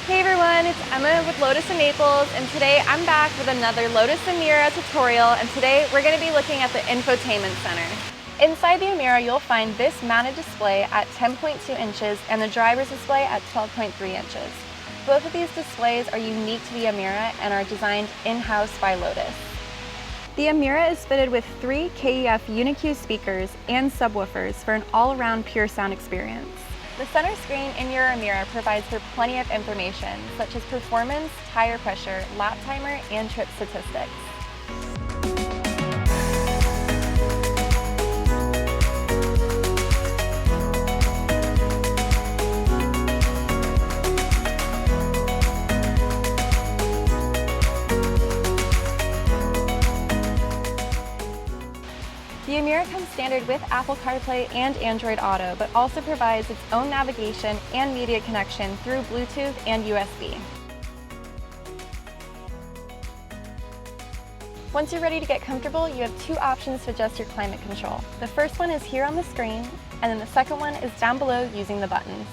Hey everyone, it's Emma with Lotus of Naples, and today I'm back with another Lotus Emira tutorial, and today we're going to be looking at the Infotainment Center. Inside the Emira, you'll find this mounted display at 10.2 inches and the driver's display at 12.3 inches. Both of these displays are unique to the Emira and are designed in-house by Lotus. The Emira is fitted with 3 KEF UniQ speakers and subwoofers for an all-around pure sound experience. The center screen in your Emira provides for plenty of information, such as performance, tire pressure, lap timer, and trip statistics. The Emira comes standard with Apple CarPlay and Android Auto, but also provides its own navigation and media connection through Bluetooth and USB. Once you're ready to get comfortable, you have 2 options to adjust your climate control. The first one is here on the screen, and then the second one is down below using the buttons.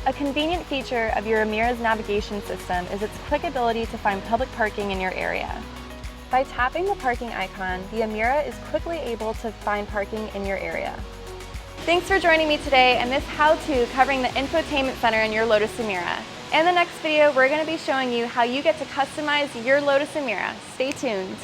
A convenient feature of your Emira's navigation system is its quick ability to find public parking in your area. By tapping the parking icon, the Emira is quickly able to find parking in your area. Thanks for joining me today in this how-to covering the Infotainment Center in your Lotus Emira. In the next video, we're going to be showing you how you get to customize your Lotus Emira. Stay tuned.